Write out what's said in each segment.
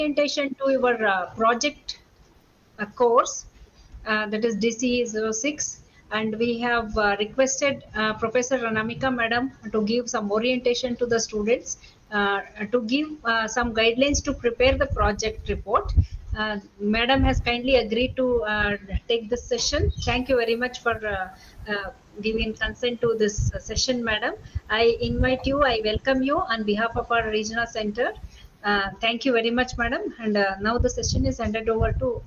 orientation to your project course, that is DCE 06, and we have requested Professor Ranamika Madam to give some orientation to the students, to give some guidelines to prepare the project report. Madam has kindly agreed to take this session. Thank you very much for giving consent to this session, Madam. I invite you, I welcome you on behalf of our regional center. Thank you very much, Madam. And now the session is handed over to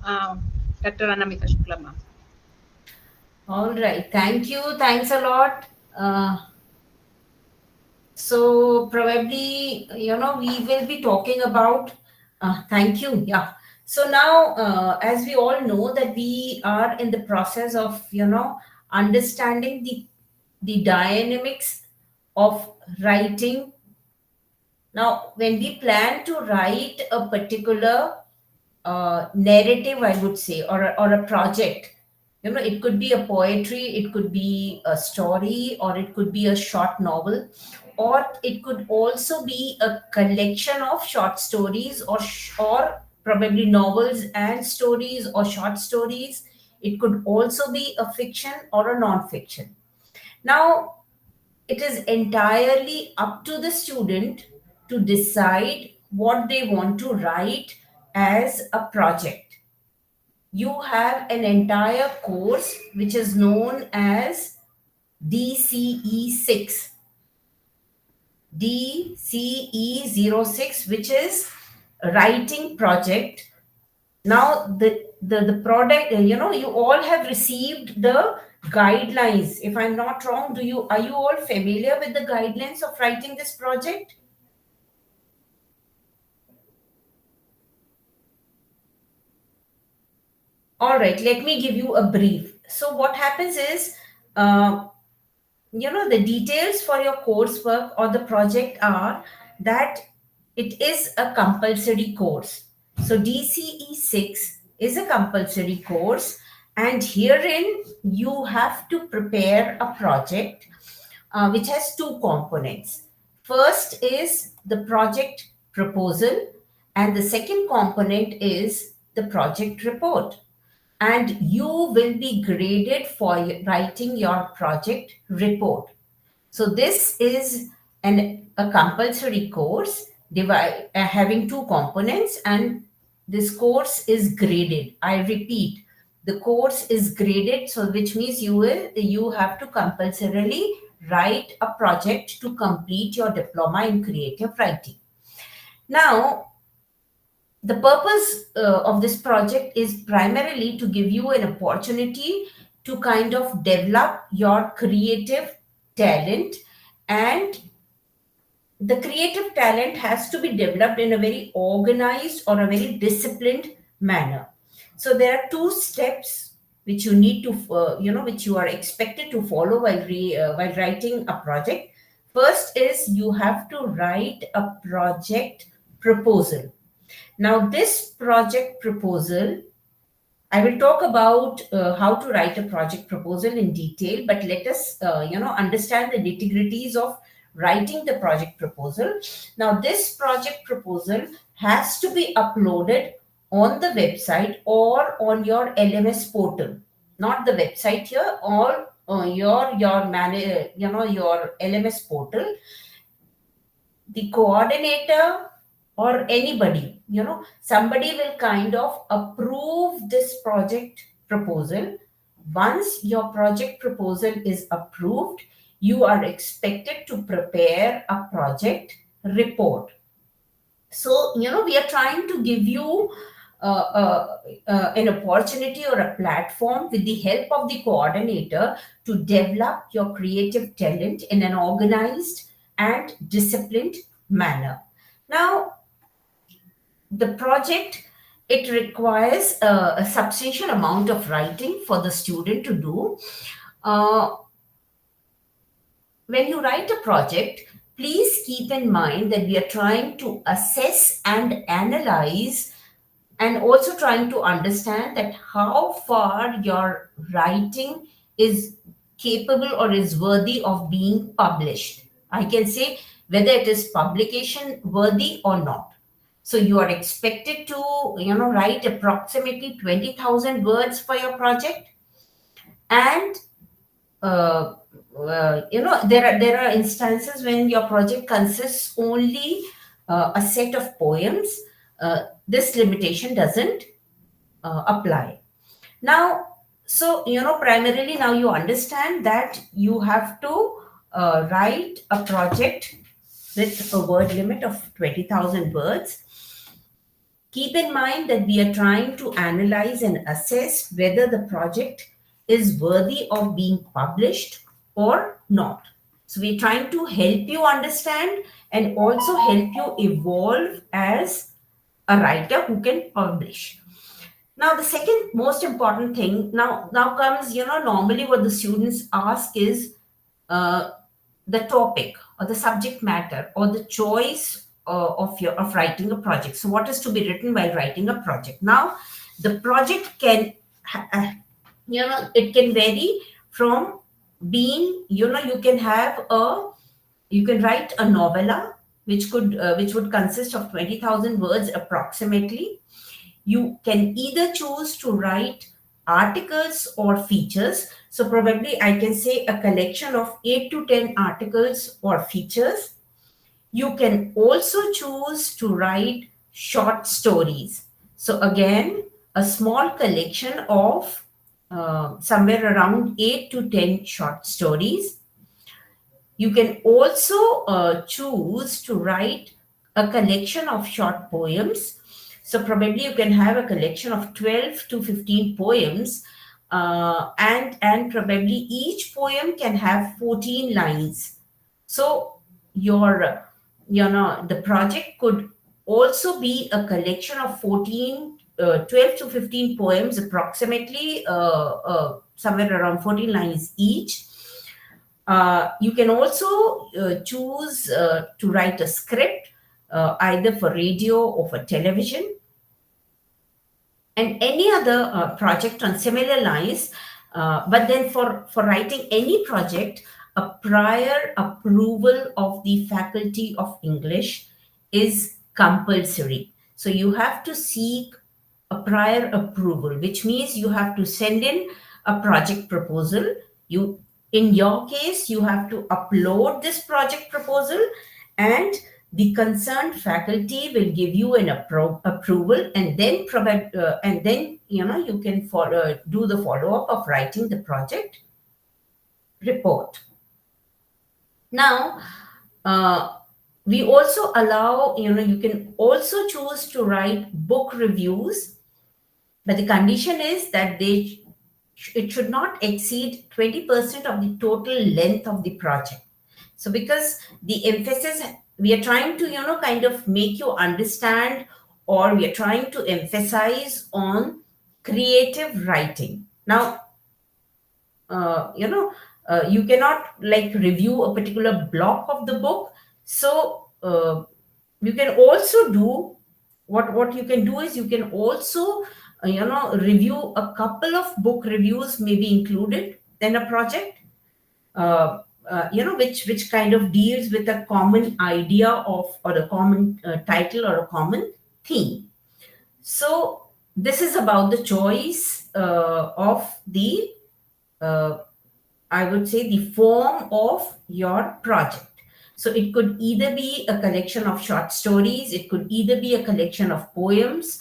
Dr. Anamika Shukla, ma'am. All right. Thank you. Thanks a lot. So probably, we will be talking about, thank you. Yeah. So now, as we all know that we are in the process of, understanding the dynamics of writing. Now, when we plan to write a particular narrative, I would say, or a project, it could be a poetry, it could be a story, or it could be a short novel, or it could also be a collection of short stories, or probably novels and stories or short stories. It could also be a fiction or a non-fiction. Now, it is entirely up to the student to decide what they want to write as a project. You have an entire course which is known as DCE 6. DCE 06, which is writing project. Now the product, you all have received the guidelines. If I'm not wrong, are you all familiar with the guidelines of writing this project? All right, let me give you a brief. So what happens is, the details for your coursework or the project are that it is a compulsory course. So DCE 6 is a compulsory course, and herein you have to prepare a project which has two components. First is the project proposal, and the second component is the project report. And you will be graded for writing your project report. So this is a compulsory course having two components, and this course is graded. I repeat, the course is graded, so which means you have to compulsorily write a project to complete your diploma in creative writing. Now, the purpose of this project is primarily to give you an opportunity to kind of develop your creative talent, and the creative talent has to be developed in a very organized or a very disciplined manner. So there are two steps which you need to which you are expected to follow while writing a project. First is you have to write a project proposal. Now, this project proposal, I will talk about how to write a project proposal in detail, but let us, understand the nitty-gritties of writing the project proposal. Now, this project proposal has to be uploaded on the website or on your LMS portal, not the website here, or your LMS portal. The coordinator or anybody, somebody will kind of approve this project proposal. Once your project proposal is approved, you are expected to prepare a project report. So, we are trying to give you an opportunity or a platform with the help of the coordinator to develop your creative talent in an organized and disciplined manner. Now, the project, it requires a substantial amount of writing for the student to do. When you write a project, please keep in mind that we are trying to assess and analyze, and also trying to understand that how far your writing is capable or is worthy of being published. I can say whether it is publication worthy or not. So you are expected to, write approximately 20,000 words for your project. And uh, there are instances when your project consists only a set of poems. This limitation doesn't apply. Now, so primarily now you understand that you have to write a project with a word limit of 20,000 words. Keep in mind that we are trying to analyze and assess whether the project is worthy of being published or not. So, we're trying to help you understand and also help you evolve as a writer who can publish. Now, the second most important thing now comes, normally what the students ask is uh, the topic or the subject matter or the choice of writing a project. So, what is to be written while writing a project? Now, the project can, it can vary from being, you can have you can write a novella which would consist of 20,000 words approximately. You can either choose to write articles or features. So, probably I can say a collection of 8 to 10 articles or features. You can also choose to write short stories. So, again, a small collection of somewhere around 8 to 10 short stories. You can also choose to write a collection of short poems. So, probably you can have a collection of 12 to 15 poems, and probably each poem can have 14 lines. So, your, the project could also be a collection of 12 to 15 poems, approximately somewhere around 14 lines each. You can also choose to write a script either for radio or for television, and any other project on similar lines. But then for writing any project, a prior approval of the Faculty of English is compulsory. So you have to seek a prior approval, which means you have to send in a project proposal. You, in your case, you have to upload this project proposal, and the concerned faculty will give you an approval, and then you can do the follow up of writing the project report. Now, uh, we also allow, you can also choose to write book reviews, but the condition is that it should not exceed 20% of the total length of the project. So, because the emphasis, we are trying to, kind of make you understand, or we are trying to emphasize on creative writing. Now, you cannot like review a particular block of the book. So, you can also do what you can do is you can also review a couple of book reviews may be included in a project, which kind of deals with a common idea of, or a common title or a common theme. So this is about the choice of the uh, I would say the form of your project. So it could either be a collection of short stories, it could either be a collection of poems.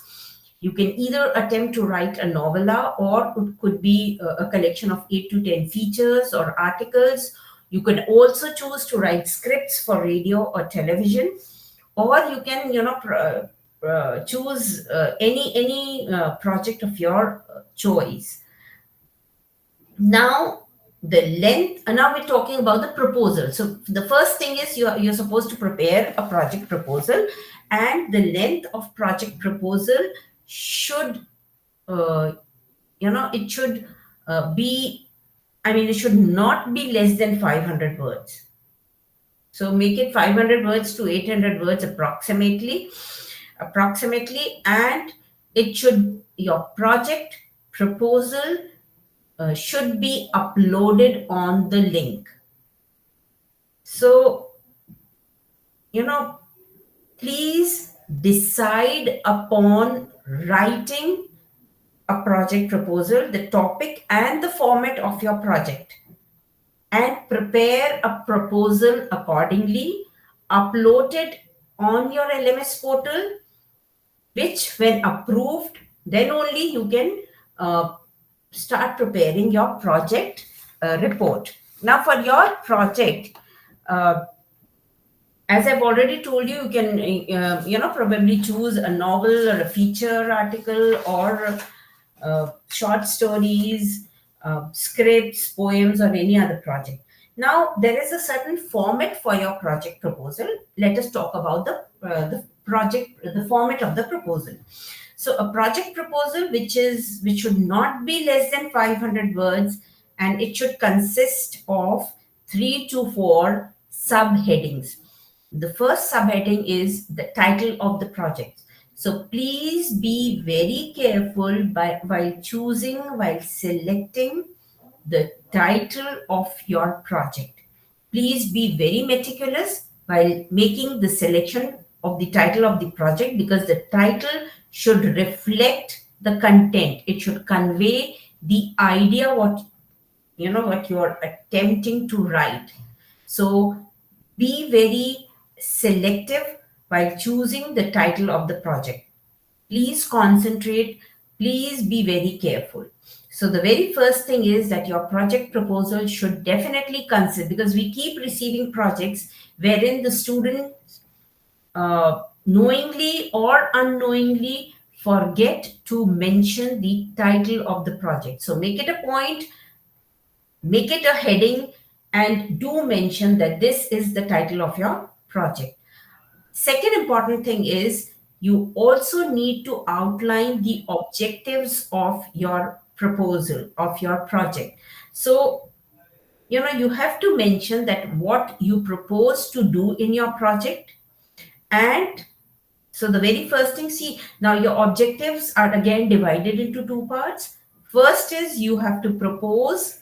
You can either attempt to write a novella, or it could be a collection of 8 to 10 features or articles. You can also choose to write scripts for radio or television, or you can, choose any project of your choice. Now, the length, now we're talking about the proposal. So the first thing is you're supposed to prepare a project proposal, and the length of project proposal should, uh, it should be, I mean, it should not be less than 500 words. So make it 500 words to 800 words approximately, and it should, your project proposal should be uploaded on the link. So, please decide upon writing a project proposal, the topic and the format of your project, and prepare a proposal accordingly, upload it on your LMS portal, which, when approved, then only you can uh, start preparing your project report. Now, for your project, uh, as I've already told you, you can probably choose a novel or a feature article or short stories, scripts, poems, or any other project. Now, there is a certain format for your project proposal. Let us talk about the format of the proposal. So, a project proposal which should not be less than 500 words, and it should consist of 3 to 4 subheadings. The first subheading is the title of the project. So please be very careful while selecting the title of your project. Please be very meticulous while making the selection of the title of the project, because the title should reflect the content. It should convey the idea what you are attempting to write. So be very selective while choosing the title of the project. Please concentrate. Please be very careful. So the very first thing is that your project proposal should definitely consider, because we keep receiving projects wherein the student knowingly or unknowingly forget to mention the title of the project. So make it a point, make it a heading, and do mention that this is the title of your project. Second important thing is you also need to outline the objectives of your proposal, of your project. So, you have to mention that what you propose to do in your project. And so the very first thing, see, now your objectives are again divided into two parts. First is you have to propose,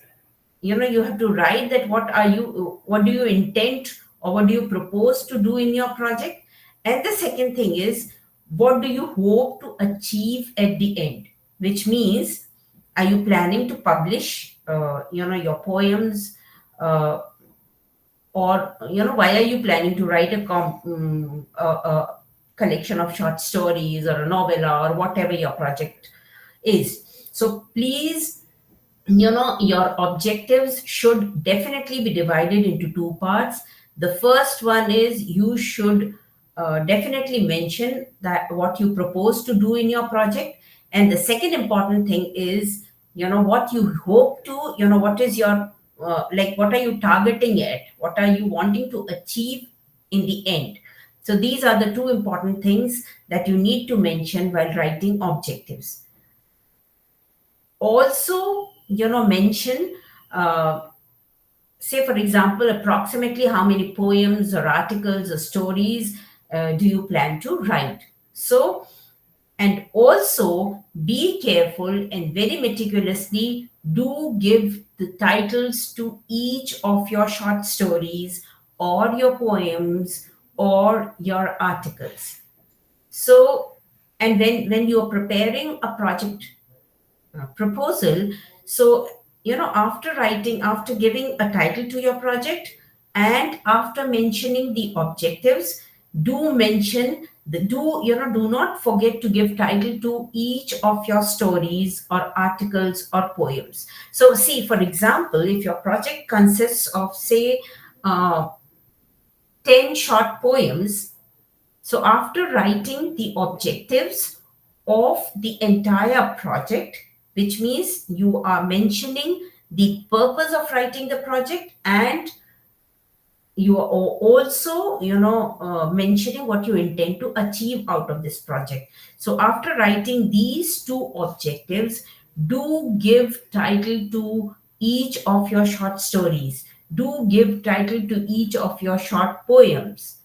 you have to write that what do you intend or what do you propose to do in your project. And the second thing is, what do you hope to achieve at the end, which means, are you planning to publish your poems, uh, or why are you planning to write a collection of short stories or a novella or whatever your project is. So please, your objectives should definitely be divided into two parts. The first one is you should definitely mention that what you propose to do in your project. And the second important thing is, what you hope to, what is your what are you targeting at, what are you wanting to achieve in the end. So these are the two important things that you need to mention while writing objectives. Also, mention, say for example, approximately how many poems or articles or stories do you plan to write. So, and also be careful and very meticulously do give the titles to each of your short stories or your poems or your articles. So, and when you are preparing a project proposal, so after giving a title to your project and after mentioning the objectives, do mention the do not forget to give title to each of your stories or articles or poems. So see, for example, if your project consists of, say, 10 short poems, so after writing the objectives of the entire project, which means you are mentioning the purpose of writing the project, and you are also, mentioning what you intend to achieve out of this project. So after writing these two objectives, do give title to each of your short stories. Do give title to each of your short poems,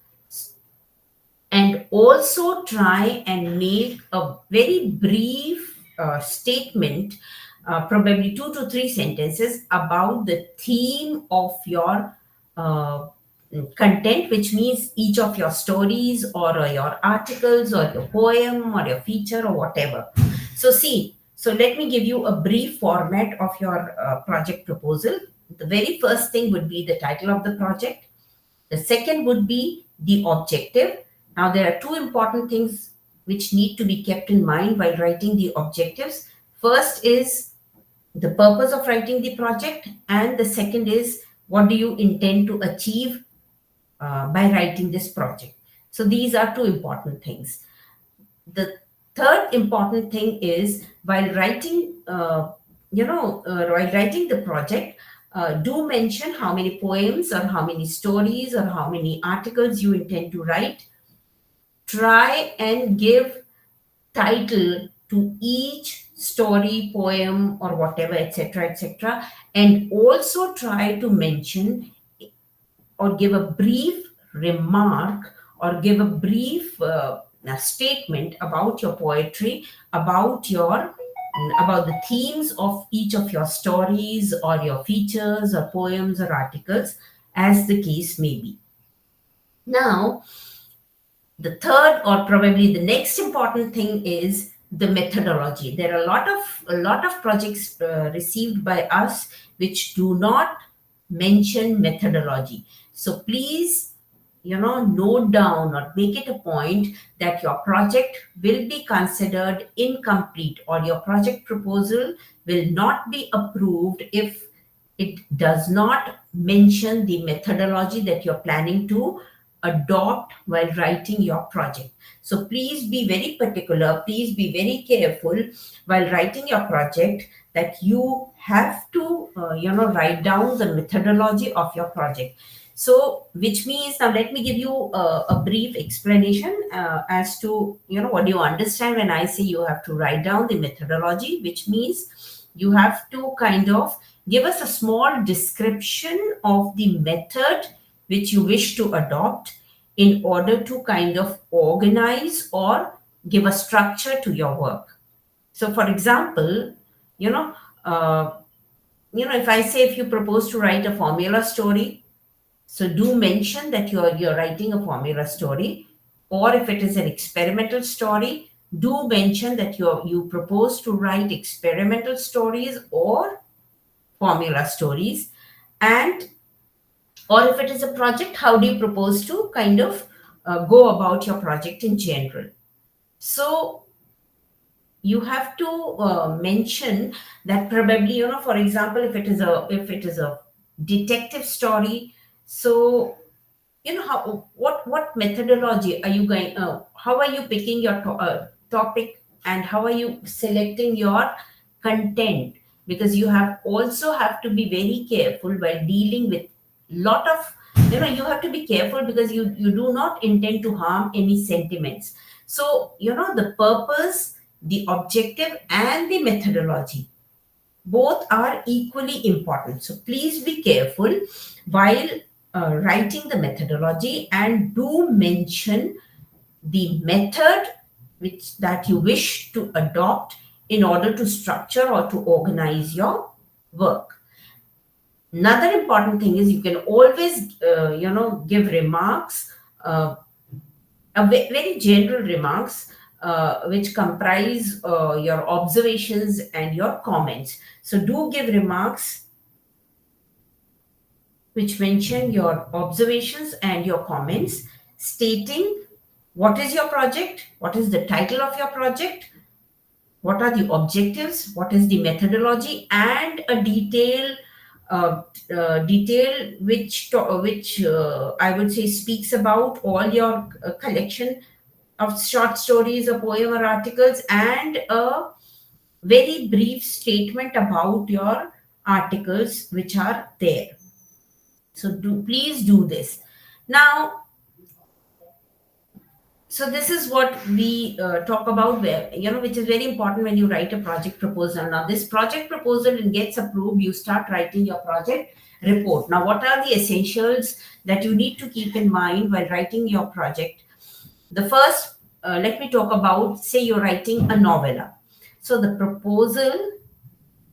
and also try and make a very brief statement, probably 2 to 3 sentences, about the theme of your content, which means each of your stories or your articles or your poem or your feature or whatever. So, see, so let me give you a brief format of your project proposal. The very first thing would be the title of the project. The second would be the objective. Now, there are two important things which need to be kept in mind while writing the objectives. First is the purpose of writing the project, and the second is what do you intend to achieve by writing this project. So these are two important things. The third important thing is while writing, while writing the project, do mention how many poems or how many stories or how many articles you intend to write. Try and give title to each story, poem, or whatever, etc., etc., and also try to mention or give a brief remark or give a brief statement about your poetry, about the themes of each of your stories or your features or poems or articles, as the case may be. Now, the third or probably the next important thing is the methodology. There are a lot of projects received by us which do not mention methodology. So please, note down or make it a point that your project will be considered incomplete or your project proposal will not be approved if it does not mention the methodology that you're planning to adopt while writing your project. So please be very particular, please be very careful while writing your project that you have to, write down the methodology of your project. So, which means now let me give you a brief explanation as to, what do you understand when I say you have to write down the methodology, which means you have to kind of give us a small description of the method which you wish to adopt in order to kind of organize or give a structure to your work. So, for example, you know, uh, if I say if you propose to write a formula story, so do mention that you're writing a formula story, or if it is an experimental story, do mention that you propose to write experimental stories or formula stories, and or if it is a project, how do you propose to kind of go about your project in general. So you have to mention that probably, for example, if it is a detective story, so how what methodology are you going how are you picking your topic, and how are you selecting your content, because you have to be very careful while dealing with lot of, you have to be careful because you do not intend to harm any sentiments. So the purpose, the objective, and the methodology both are equally important. So please be careful while writing the methodology, and do mention the method which that you wish to adopt in order to structure or to organize your work. Another important thing is you can always give remarks, uh, very general remarks, which comprise your observations and your comments. So do give remarks which mention your observations and your comments, stating what is your project, what is the title of your project, what are the objectives, what is the methodology, and a detail which I would say speaks about all your collection of short stories, a poem, or articles, and a very brief statement about your articles which are there. So do please do this. Now, so this is what we talk about, where which is very important when you write a project proposal. Now this project proposal gets approved, you start writing your project report. Now what are the essentials that you need to keep in mind while writing your project? The first, let me talk about, say you're writing a novella. So the proposal,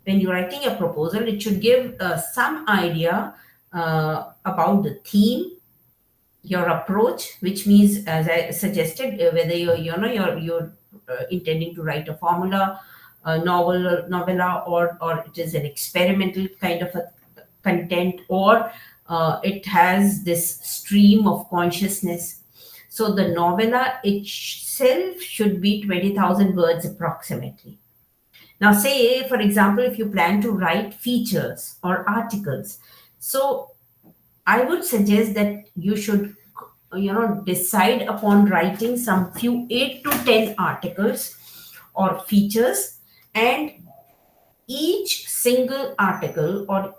when you're writing a proposal, it should give some idea about the theme, your approach, which means, as I suggested, whether you're intending to write a formula, a novella, or it is an experimental kind of a content, or it has this stream of consciousness. So the novella itself should be 20,000 words approximately. Now, say, for example, if you plan to write features or articles, so I would suggest that you should, decide upon writing some few 8 to 10 articles or features, and each single article or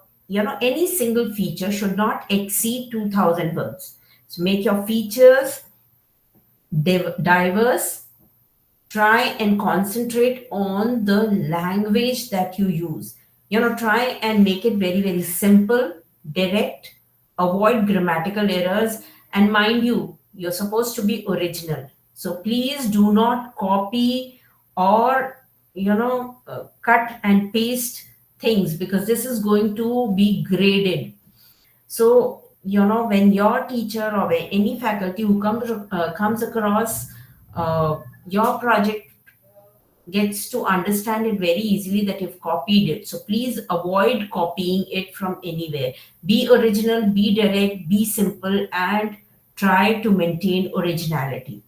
any single feature should not exceed 2,000 words. So make your features diverse. Try and concentrate on the language that you use. Try and make it very, very simple, direct, avoid grammatical errors, and mind you, you're supposed to be original. So please do not copy or cut and paste things, because this is going to be graded. So, when your teacher or when any faculty who comes across your project gets to understand it very easily that you've copied it. So please avoid copying it from anywhere. Be original, be direct, be simple, and try to maintain originality.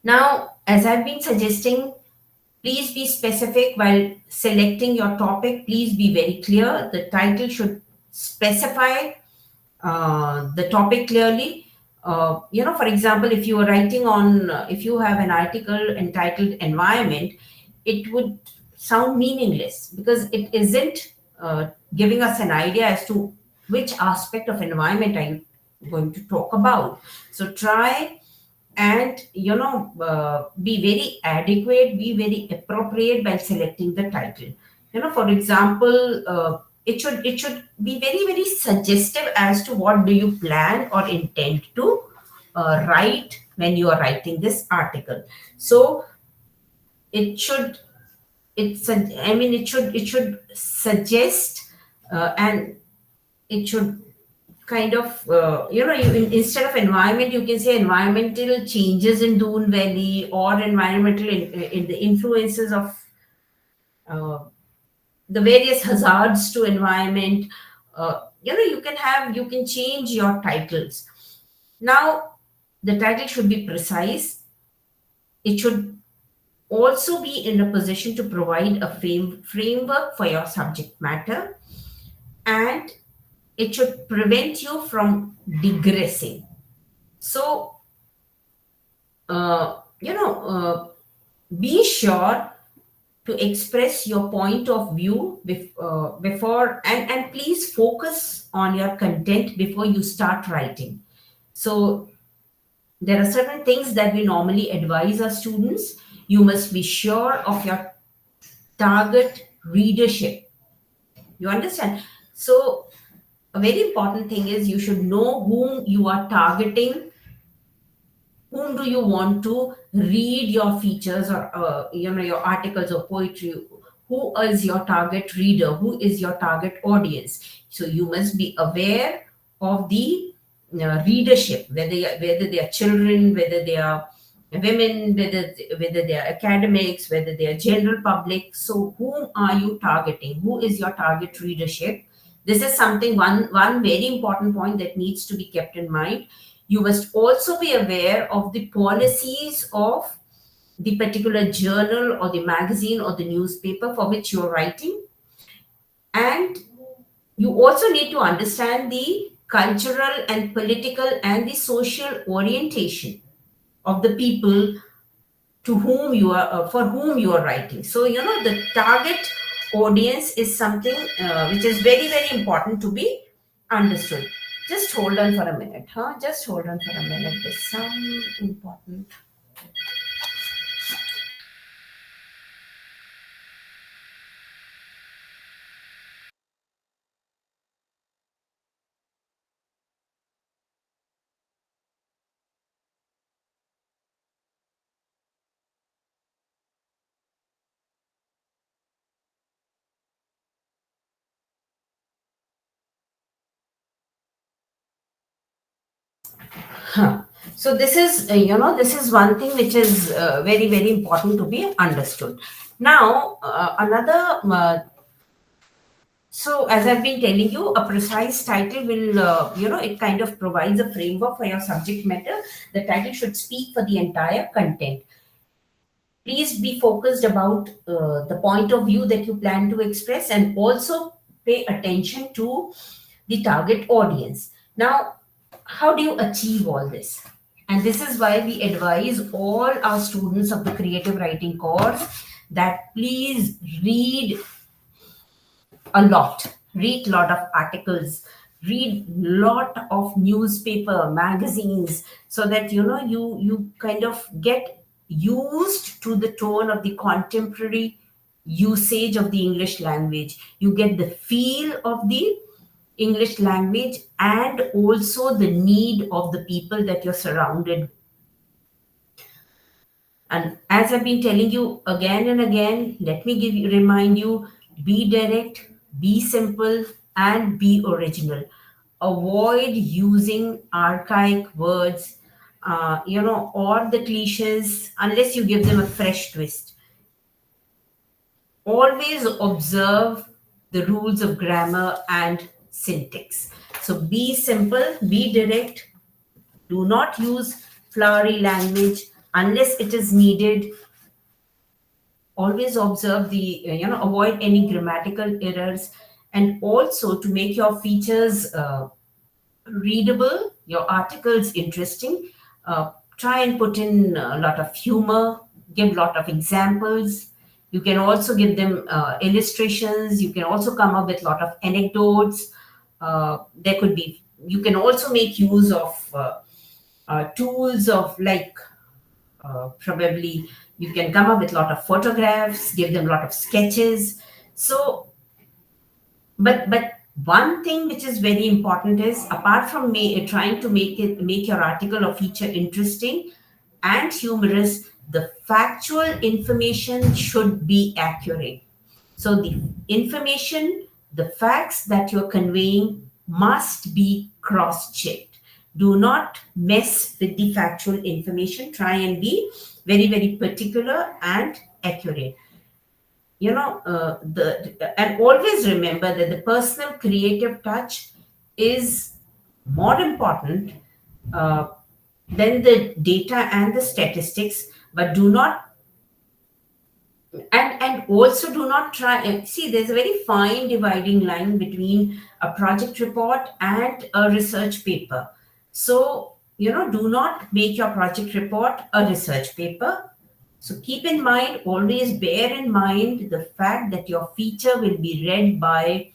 Now, as I've been suggesting, please be specific while selecting your topic. Please be very clear. The title should specify the topic clearly. For example, if you are writing on, if you have an article entitled environment, it would sound meaningless because it isn't giving us an idea as to which aspect of environment are you going to talk about. So try and be very adequate, be very appropriate by selecting the title. For example, it should be very, very suggestive as to what do you plan or intend to write when you are writing this article. So it should it should suggest, and it should kind of instead of environment, you can say environmental changes in Doon Valley, or environmental in the influences of uh, the various hazards to environment. You can change your titles. Now, the title should be precise. It should also be in a position to provide a framework for your subject matter, and it should prevent you from digressing. So be sure to express your point of view before, and please focus on your content before you start writing. So there are certain things that we normally advise our students. You must be sure of your target readership. You understand? So a very important thing is you should know whom you are targeting. Whom do you want to read your features, or your articles or poetry? Who is your target reader? Who is your target audience? So you must be aware of the readership, whether they are children, whether they are women, whether they are academics, whether they are general public. So whom are you targeting? Who is your target readership? This is something, one very important point that needs to be kept in mind. You must also be aware of the policies of the particular journal or the magazine or the newspaper for which you're writing. And you also need to understand the cultural and political and the social orientation of the people to whom you are for whom you are writing. So the target audience is something which is very, very important to be understood. Just hold on for a minute, huh? Just hold on for a minute. There's some important. So this is, this is one thing which is very, very important to be understood. Now, another so as I've been telling you, a precise title will, it kind of provides a framework for your subject matter. The title should speak for the entire content. Please be focused about the point of view that you plan to express, and also pay attention to the target audience. Now, how do you achieve all this? And this is why we advise all our students of the creative writing course that please read a lot, read lot of articles, read lot of newspaper magazines, so that you kind of get used to the tone of the contemporary usage of the English language. You get the feel of the English language, and also the need of the people that you're surrounded. And as I've been telling you again and again, let me remind you, be direct, be simple, and be original. Avoid using archaic words, or the cliches unless you give them a fresh twist. Always observe the rules of grammar and syntax. So be simple, be direct, do not use flowery language unless it is needed. Always observe the, avoid any grammatical errors, and also to make your features readable, your articles interesting. Try and put in a lot of humor, give a lot of examples. You can also give them illustrations. You can also come up with a lot of anecdotes. There could be, you can also make use of tools of like, probably you can come up with a lot of photographs, give them a lot of sketches. So, but one thing which is very important is, apart from trying to make your article or feature interesting and humorous, the factual information should be accurate. So the information, the facts that you're conveying must be cross-checked. Do not mess with the factual information. Try and be very, very particular and accurate. And always remember that the personal creative touch is more important uh, than the data and the statistics. But do not, and also do not try and see, there's a very fine dividing line between a project report and a research paper. So do not make your project report a research paper. So keep in mind, always bear in mind the fact that your feature will be read by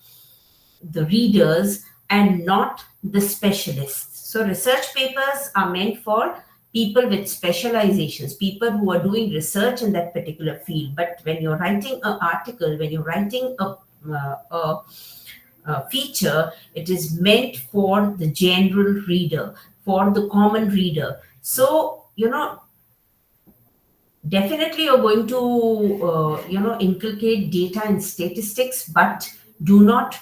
the readers and not the specialists. So research papers are meant for people with specializations, people who are doing research in that particular field. But when you're writing an article, when you're writing a feature, it is meant for the general reader, for the common reader. So, definitely you're going to, inculcate data and statistics, but do not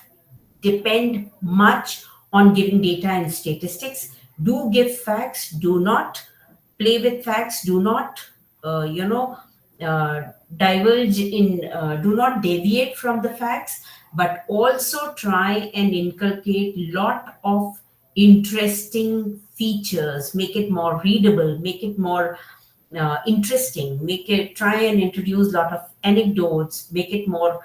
depend much on giving data and statistics. Do give facts. Do not play with facts. Do not, diverge in, do not deviate from the facts, but also try and inculcate lot of interesting features. Make it more readable. Make it more interesting. Make it, try and introduce a lot of anecdotes. Make it more,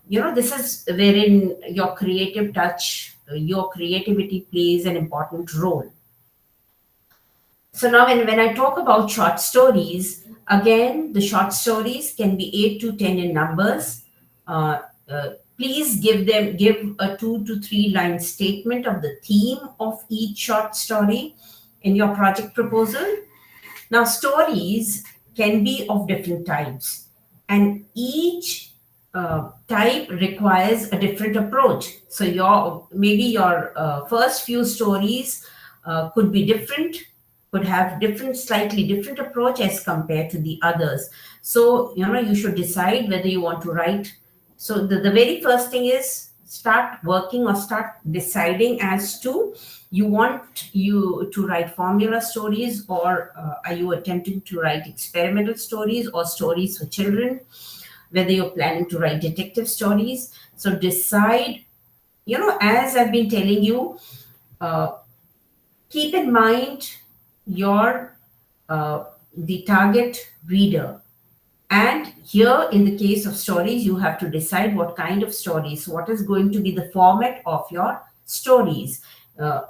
this is wherein your creative touch, your creativity plays an important role. So now when I talk about short stories, again, the short stories can be 8 to 10 in numbers. Please give a 2 to 3 line statement of the theme of each short story in your project proposal. Now, stories can be of different types, and each type requires a different approach. So, your first few stories could be different, could have slightly different approach as compared to the others. So, you should decide whether you want to write. So, the very first thing is start working or start deciding as to you want you to write formula stories, or are you attempting to write experimental stories or stories for children, whether you're planning to write detective stories. So decide, as I've been telling you, uh, keep in mind your the target reader. And here, in the case of stories, you have to decide what kind of stories, what is going to be the format of your stories,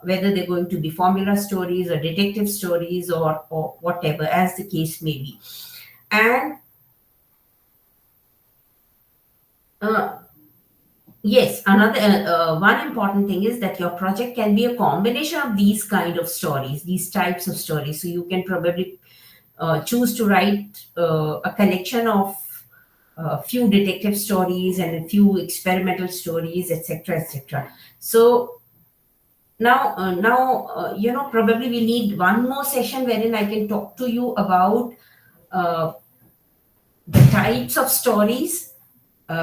whether they're going to be formula stories or detective stories, or whatever, as the case may be. And uh, yes, another one important thing is that your project can be a combination of these kind of stories, these types of stories. So you can probably choose to write a collection of a few detective stories and a few experimental stories, etc., etc. So now, probably we need one more session wherein I can talk to you about uh, the types of stories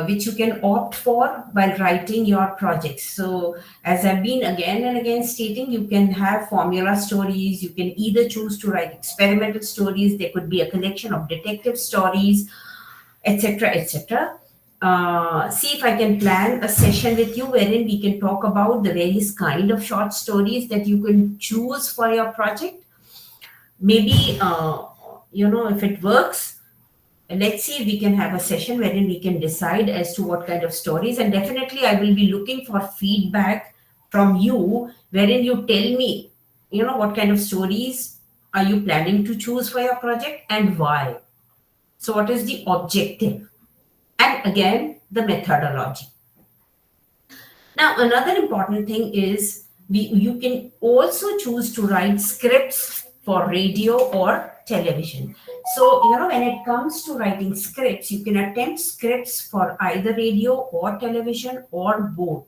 which you can opt for while writing your projects. So, as I've been again and again stating, you can have formula stories. You can either choose to write experimental stories. There could be a collection of detective stories, etc., etc. See if I can plan a session with you wherein we can talk about the various kind of short stories that you can choose for your project. Maybe if it works, let's see if we can have a session wherein we can decide as to what kind of stories. And definitely I will be looking for feedback from you wherein you tell me, what kind of stories are you planning to choose for your project and why. So what is the objective, and again the methodology. Now another important thing is you can also choose to write scripts for radio or television. So when it comes to writing scripts, you can attempt scripts for either radio or television or both.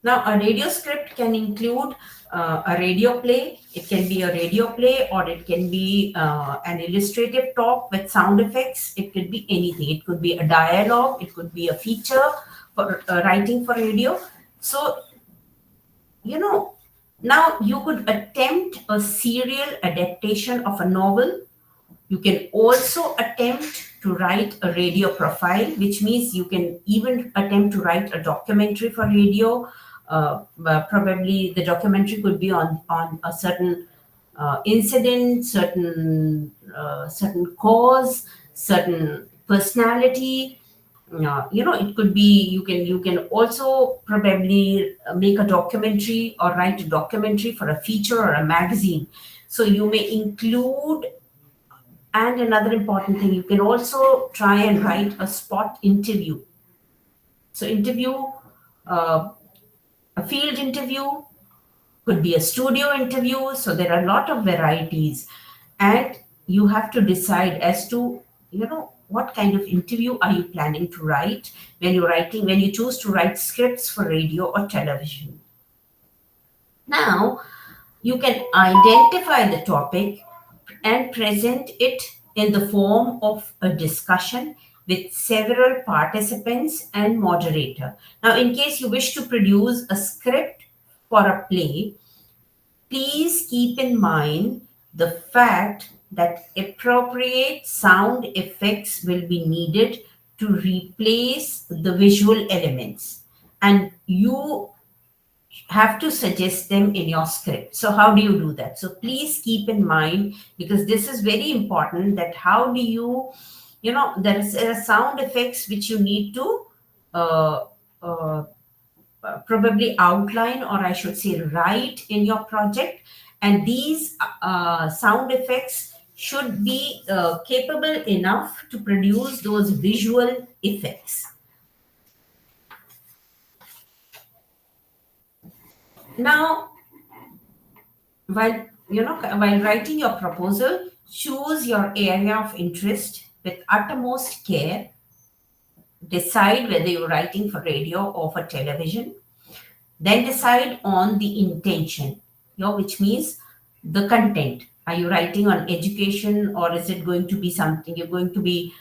Now, a radio script can include a radio play. It can be a radio play, or it can be an illustrative talk with sound effects. It could be anything. It could be a dialogue. It could be a feature for writing for radio. So, you know, now you could attempt a serial adaptation of a novel. You can also attempt to write a radio profile, which means you can even attempt to write a documentary for radio. Probably the documentary could be on a certain incident, certain cause, certain personality. It could be you can also probably make a documentary or write a documentary for a feature or a magazine. So you may include. And another important thing, you can also try and write a spot interview. So, uh, a field interview, could be a studio interview. So, there are a lot of varieties. And you have to decide as to, what kind of interview are you planning to write when you choose to write scripts for radio or television. Now, you can identify the topic and present it in the form of a discussion with several participants and moderator. Now, in case you wish to produce a script for a play, please keep in mind the fact that appropriate sound effects will be needed to replace the visual elements. And you have to suggest them in your script. So how do you do that? So please keep in mind, because this is very important, that how do there is sound effects which you need to uh, uh, probably outline, or I should say write in your project. And these sound effects should be capable enough to produce those visual effects. Now, while writing your proposal, choose your area of interest with utmost care. Decide whether you're writing for radio or for television. Then decide on the intention, which means the content. Are you writing on education, or is it going to be something you're going to be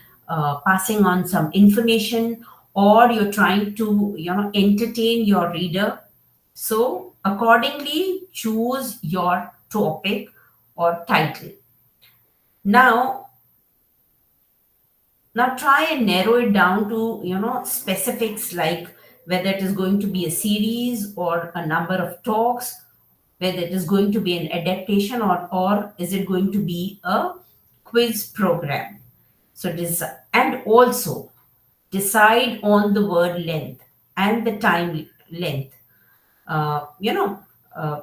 passing on some information, or you're trying to entertain your reader. So accordingly choose your topic or title. Now now try and narrow it down to specifics, like whether it is going to be a series or a number of talks, whether it is going to be an adaptation, or is it going to be a quiz program. So and also decide on the word length and the time length. uh, you know uh,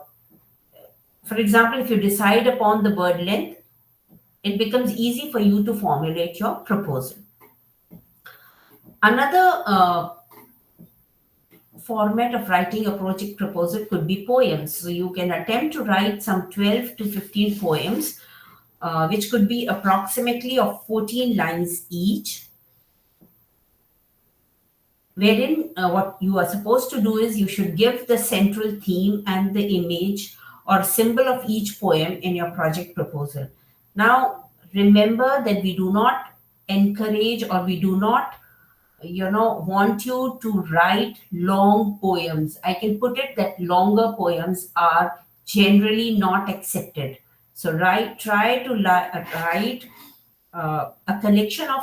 for example, if you decide upon the word length, it becomes easy for you to formulate your proposal. Another format of writing a project proposal could be poems. So you can attempt to write some 12 to 15 poems, which could be approximately of 14 lines each, wherein what you are supposed to do is you should give the central theme and the image or symbol of each poem in your project proposal. Now, remember that we do not encourage, or we do not want you to write long poems. I can put it that longer poems are generally not accepted. So try to write a collection of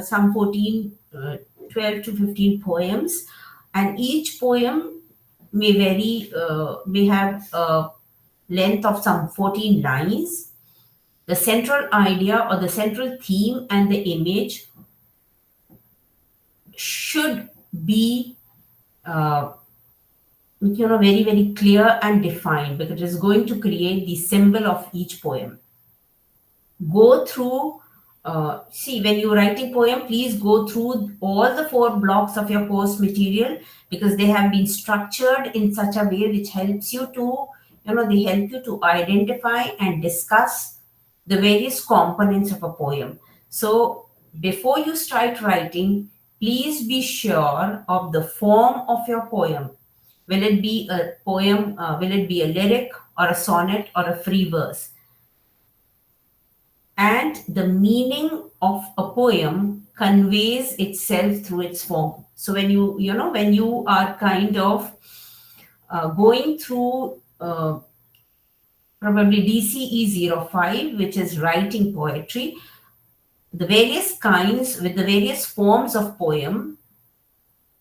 some 14, 12 to 15 poems, and each poem may have a length of some 14 lines. The central idea or the central theme and the image should be uh, very very clear and defined, because it is going to create the symbol of each poem. Go through See, when you're writing poem, please go through all the 4 blocks of your course material, because they have been structured in such a way which helps you to they help you to identify and discuss the various components of a poem. So before you start writing, please be sure of the form of your poem. Will it be a poem? Will it be a lyric or a sonnet or a free verse? And the meaning of a poem conveys itself through its form. So when you are kind of going through probably DCE 05, which is writing poetry, the various kinds with the various forms of poem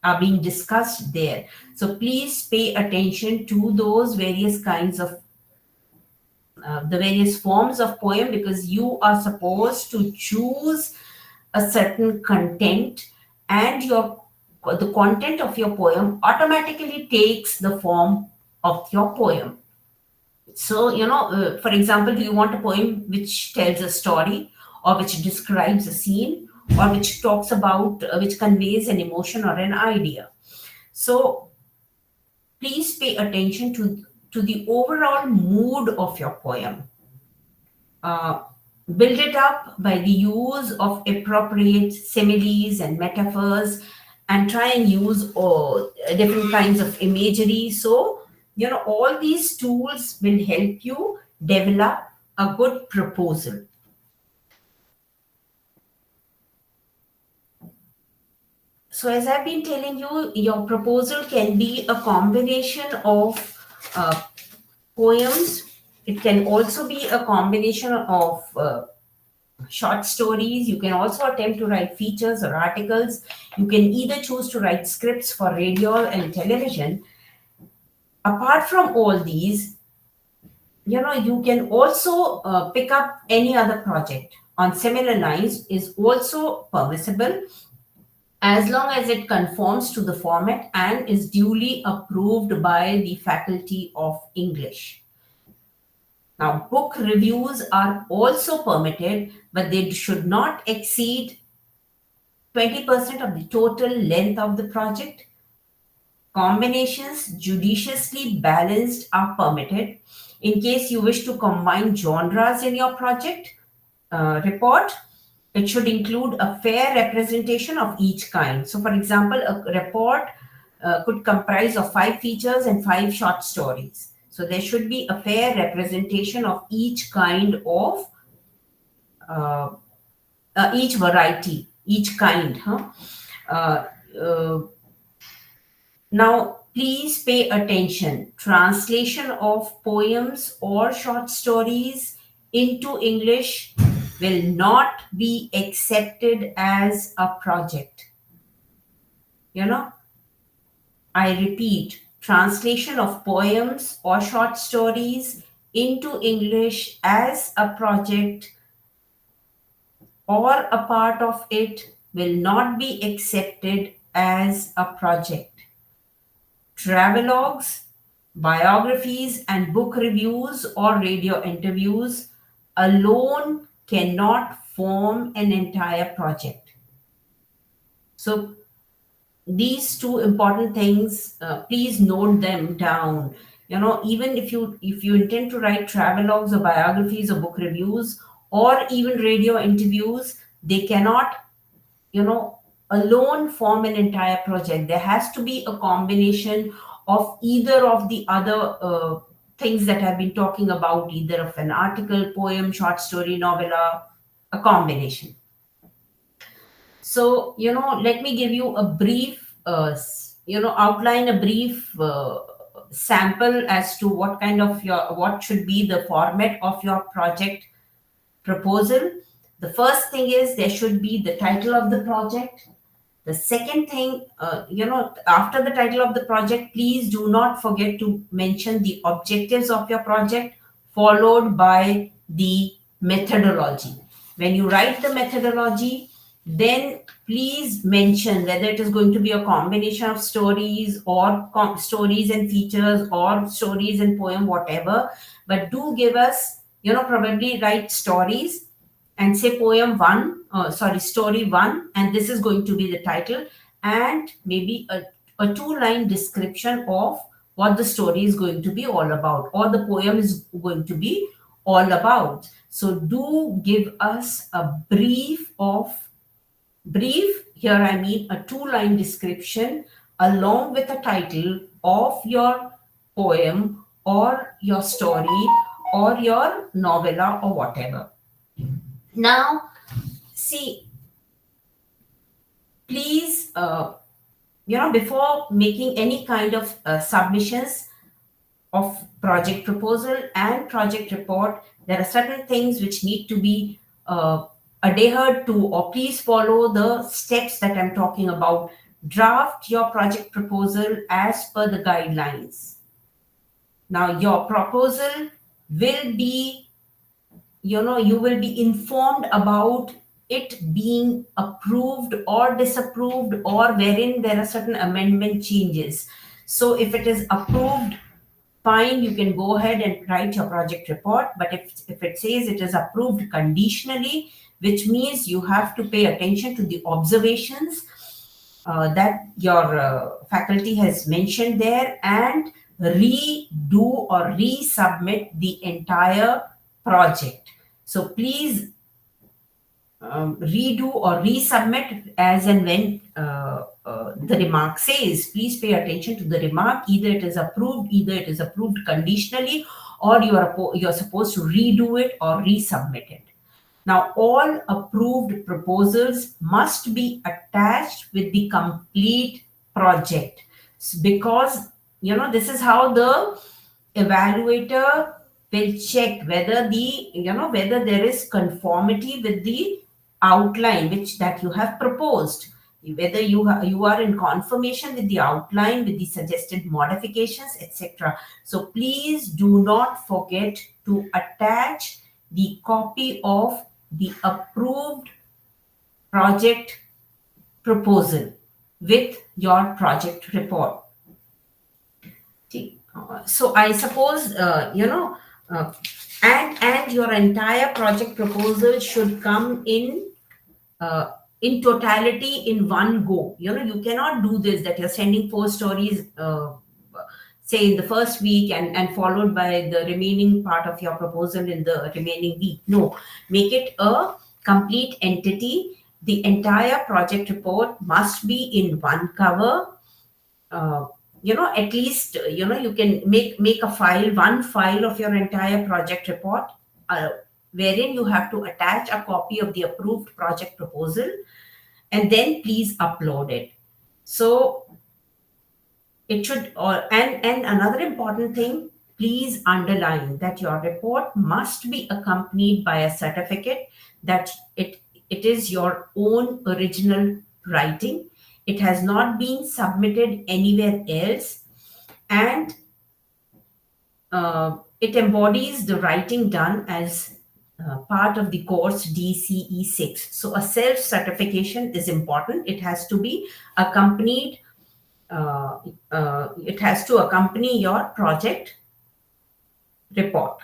are being discussed there. So please pay attention to those various kinds of the various forms of poem, because you are supposed to choose a certain content, and the content of your poem automatically takes the form of your poem. So for example, do you want a poem which tells a story, or which describes a scene, or which talks about which conveys an emotion or an idea? So please pay attention to the overall mood of your poem. uh, Build it up by the use of appropriate similes and metaphors, and try and use different kinds of imagery. So all these tools will help you develop a good proposal. So as I've been telling you, your proposal can be a combination of uh, poems. It can also be a combination of short stories. You can also attempt to write features or articles. You can either choose to write scripts for radio and television. Apart from all these, you can also pick up any other project on similar lines is also permissible, as long as it conforms to the format and is duly approved by the Faculty of English. Now, book reviews are also permitted, but they should not exceed 20% of the total length of the project. Combinations judiciously balanced are permitted. In case you wish to combine genres in your project report, it should include a fair representation of each kind. So, for example, a report could comprise of 5 features and 5 short stories. So, there should be a fair representation of each kind of uh, each variety, each kind. Now, please pay attention. Translation of poems or short stories into English will not be accepted as a project. You know, I repeat, translation of poems or short stories into English as a project or a part of it will not be accepted as a project. Travelogues, biographies, and book reviews or radio interviews alone cannot form an entire project. So, these two important things, please note them down. Even if you intend to write travelogues or biographies or book reviews or even radio interviews, they cannot alone form an entire project. There has to be a combination of either of the other things that I've been talking about, either of an article, poem, short story, novella, a combination. So, let me give you a brief, outline a brief sample as to what should be the format of your project proposal. The first thing is there should be the title of the project. The second thing, after the title of the project, please do not forget to mention the objectives of your project, followed by the methodology. When you write the methodology, then please mention whether it is going to be a combination of stories or stories and features or stories and poem, whatever. But do give us, probably write stories and say story one, and this is going to be the title, and maybe a two-line description of what the story is going to be all about, or the poem is going to be all about. So do give us a brief, here I mean a two-line description along with a title of your poem or your story or your novella or whatever. Now, see, please, before making any kind of submissions of project proposal and project report, there are certain things which need to be adhered to, or please follow the steps that I'm talking about. Draft your project proposal as per the guidelines. Now, your proposal will be, you will be informed about it being approved or disapproved, or wherein there are certain amendment changes. So if it is approved, fine, you can go ahead and write your project report. But if it says it is approved conditionally, which means you have to pay attention to the observations that your faculty has mentioned there, and redo or resubmit the entire project. So please redo or resubmit as and when the remark says. Please pay attention to the remark. Either it is approved conditionally, or you're supposed to redo it or resubmit it. Now, all approved proposals must be attached with the complete project, because this is how the evaluator will check whether there is conformity with the outline which that you have proposed, whether you are in confirmation with the outline, with the suggested modifications, etc. So please do not forget to attach the copy of the approved project proposal with your project report. So I suppose and your entire project proposal should come in totality in one go. You cannot do this, that you're sending 4 stories say in the first week and followed by the remaining part of your proposal in the remaining week. No, make it a complete entity. The entire project report must be in one cover. At least you can make one file of your entire project report, wherein you have to attach a copy of the approved project proposal, and then please upload it. So it should, and another important thing, please underline that your report must be accompanied by a certificate that it is your own original writing. It has not been submitted anywhere else, and it embodies the writing done as part of the course DCE 6. So a self certification is important. It has to be accompanied, it has to accompany your project report.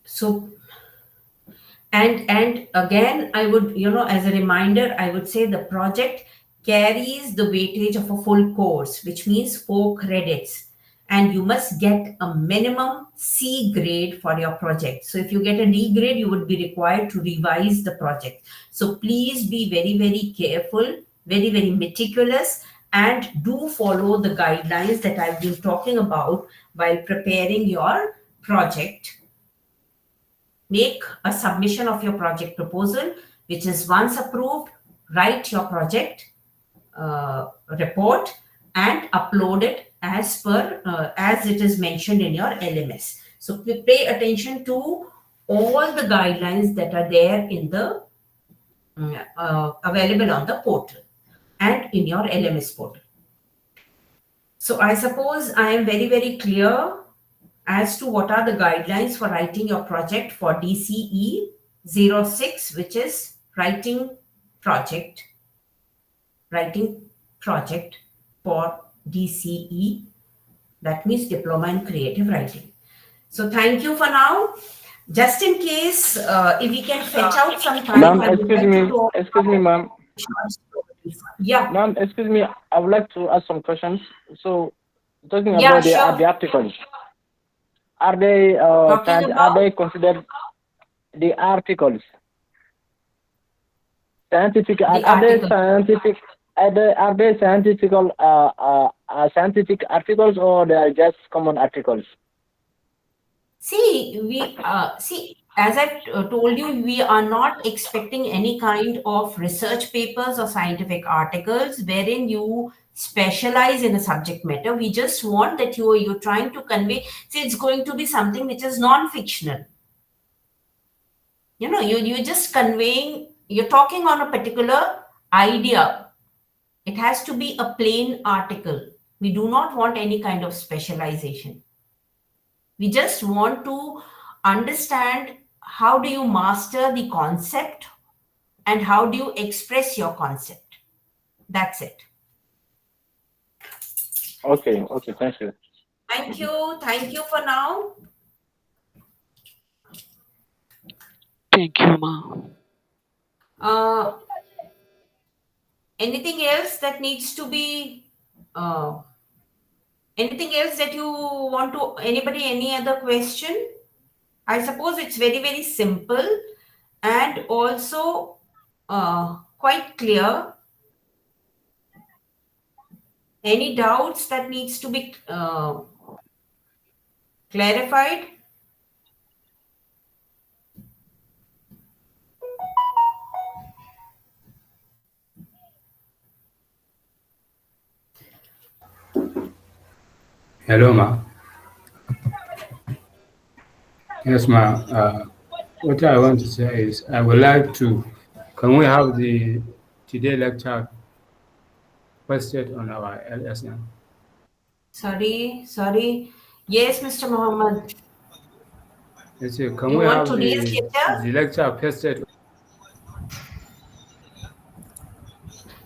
So, and again, I would, as a reminder, I would say the project carries the weightage of a full course, which means 4 credits, and you must get a minimum C grade for your project. So if you get a D grade, you would be required to revise the project. So please be very, very careful, very, very meticulous, and do follow the guidelines that I've been talking about while preparing your project. Make a submission of your project proposal, which is once approved, write your project report and upload it as it is mentioned in your LMS. So pay attention to all the guidelines that are there in the available on the portal and in your LMS portal. So I suppose I am very, very clear as to what are the guidelines for writing your project for DCE 06, which is writing project for DCE, that means Diploma in Creative Writing. So thank you for now. Just in case, if we can fetch out some time, Ma'am, excuse me, ma'am. Yeah. Ma'am, excuse me, I would like to ask some questions. So, talking Yeah, about sure. the articles, are they are they considered the articles scientific? Are they scientific? Are they scientific articles, or they are just common articles? See, as I told you, we are not expecting any kind of research papers or scientific articles wherein you specialize in a subject matter. We just want that you're trying to convey. See, it's going to be something which is non-fictional. You're just conveying. You're talking on a particular idea. It has to be a plain article. We do not want any kind of specialization. We just want to understand how do you master the concept and how do you express your concept. That's it. Okay, thank you. Thank you for now. Thank you, ma'am. Anything else that needs to be anything else that you want to, any other question? I suppose it's very, very simple and also quite clear. Any doubts that needs to be clarified? Hello, ma. Yes, ma. What I want to say is, I would like to. Can we have the today lecture posted on our LSM? Sorry. Yes, Mr. Mohammed. Yes, can we have the lecture posted?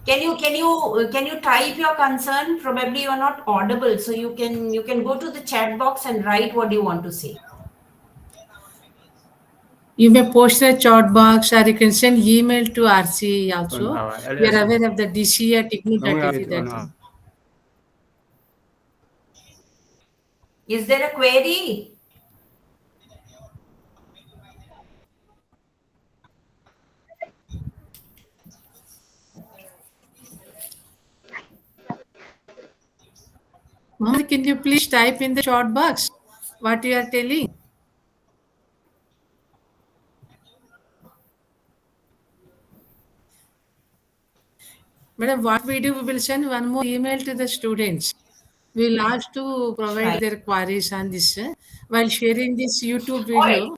Can you type your concern? Probably you're not audible, so you can go to the chat box and write what you want to say. You may post the chat box, or you can send email to RC also. We are aware of the DCE at IGNOU.edu. Is there a query? Mohammed, can you please type in the chat box what you are telling? Madam, what we do, we will send one more email to the students. We will ask to provide their queries on this. While sharing this YouTube All right.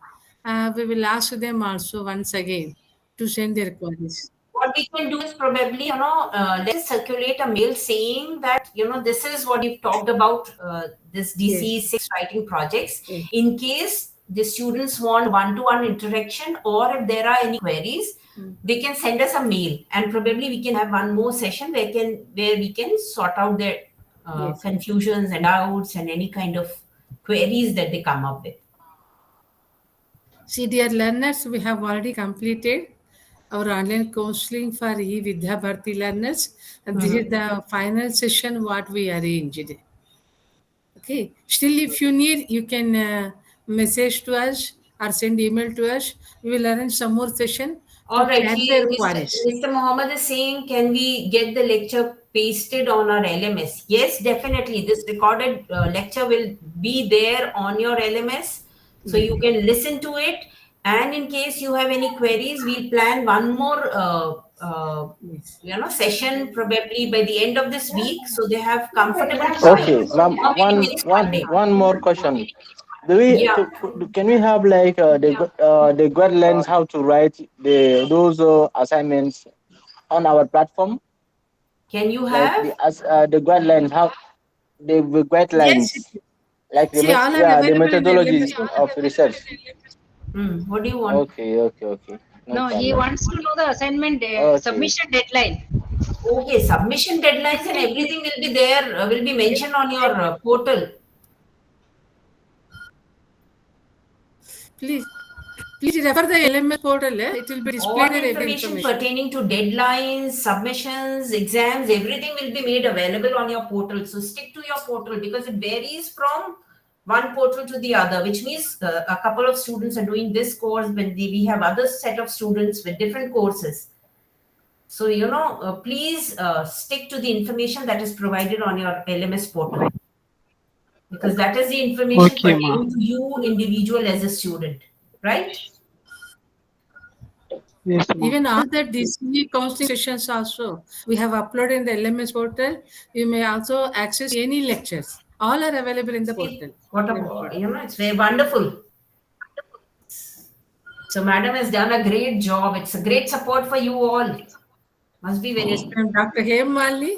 video, we will ask them also once again to send their queries. What we can do is probably, let's circulate a mail saying that, this is what you've talked about, this DCE 6 writing projects. Yes. In case the students want one-to-one interaction, or if there are any queries, they can send us a mail, and probably we can have one more session where we can sort out their Yes. confusions and doubts and any kind of queries that they come up with. See, dear learners, we have already completed our online counseling for Vidyabharti learners. And this is the final session what we arranged. Okay. Still, if you need, you can message to us or send email to us. We will arrange some more session. All right. Queries. Mr. Mohammed is saying, can we get the lecture pasted on our LMS? Yes, definitely. This recorded lecture will be there on your LMS. So you can listen to it. And in case you have any queries, we'll plan one more session probably by the end of this week. So they have comfortable time. Okay, ma'am, one more question. Can we have like the guidelines how to write those assignments on our platform? Can you have the guidelines, how the guidelines, Yes. like the, See, all are the available in the methodologies of research? what do you want? Okay. No, he problem. wants to know the assignment Okay. submission deadline. Okay, submission deadlines and everything will be there, will be mentioned on your portal. Please refer the LMS portal. It will be displayed. All information pertaining to deadlines, submissions, exams, everything will be made available on your portal. So stick to your portal, because it varies from one portal to the other, which means a couple of students are doing this course, when we have other set of students with different courses. So, please stick to the information that is provided on your LMS portal, because that is the information pertaining to you individual as a student, right? Yes, ma'am. Even all the DCE counseling sessions also, we have uploaded in the LMS portal. You may also access any lectures. All are available in the portal. It's very wonderful. So madam has done a great job. It's a great support for you all. Must be very. Yes, I'm Dr. Hemali.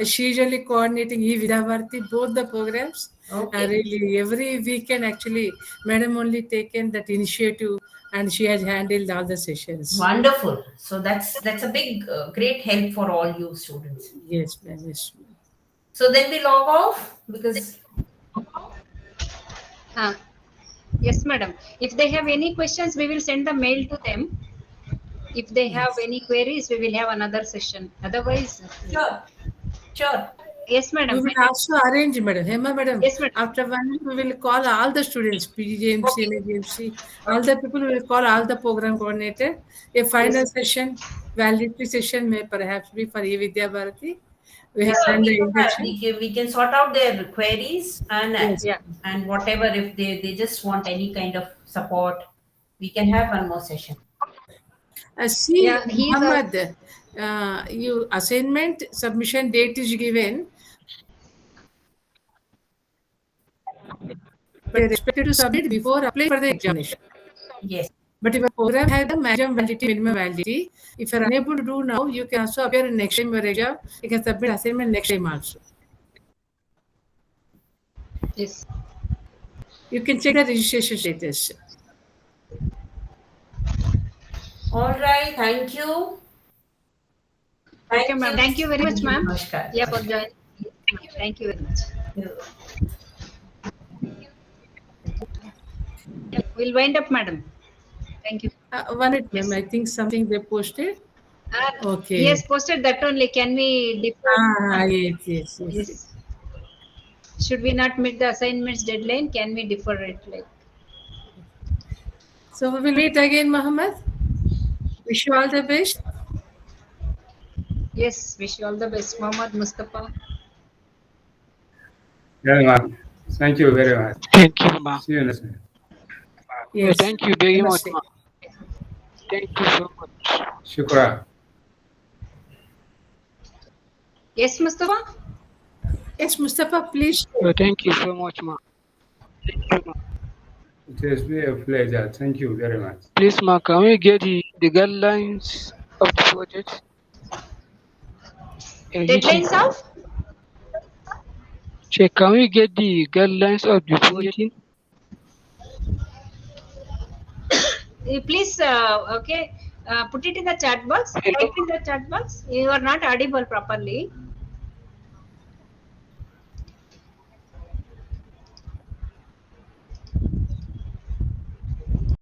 She usually coordinating Vidyabharti, both the programs. Okay. Really, every weekend actually, madam only taken that initiative, and she has handled all the sessions. Wonderful. So that's a big, great help for all you students. Yes, ma'am. Yes, ma'am. So then we log off, because. Yes, madam. If they have any questions, we will send the mail to them. If they have any queries, we will have another session. Otherwise, Sure. Yes, madam. We will also arrange, madam. Hema, madam. Yes, madam. After 1 week, we will call all the students, PGMC, MAGMC, all the people will call all the program coordinator. A final session, validity session may perhaps be for Vidyabharti. We have done the induction. We can sort out their queries, and Yes. and whatever, if they just want any kind of support, we can have one more session. See, Muhammad, you assignment submission date is given. But they are expected to submit before applying for the examination. Yes. But if a program has a maximum validity, minimum validity, if you are unable to do now, you can also appear next time your exam. You can submit assignment next time also. Yes. You can check the registration status. All right. Thank you. Okay, ma'am. Thank you very much, ma'am. Namaskar. Yeah, for joining. Thank you very much. We'll wind up, madam. Thank you. One minute, ma'am. I think something they posted. Okay. Yes, posted that only. Can we defer? Yes. Should we not meet the assignments deadline? Can we defer it? So we will meet again, Muhammad. Wish you all the best. Yes, wish you all the best, Muhammad Mustafa. Yeah, ma'am. Thank you very much. Thank you, ma'am. See you next time. Yes. Thank you very much, Namaste. ma'am. Thank you so much. Shukra. Yes, Mustafa? Yes, Mustafa, please. Thank you so much, ma. Thank you, ma. It has been a pleasure. Thank you very much. Please, ma, can we get the guidelines of the project? Deadlines Meeting. of? Check, can we get the guidelines of the project? Please, okay, put it in the chat box. Hello, Type in the chat box. You are not audible properly.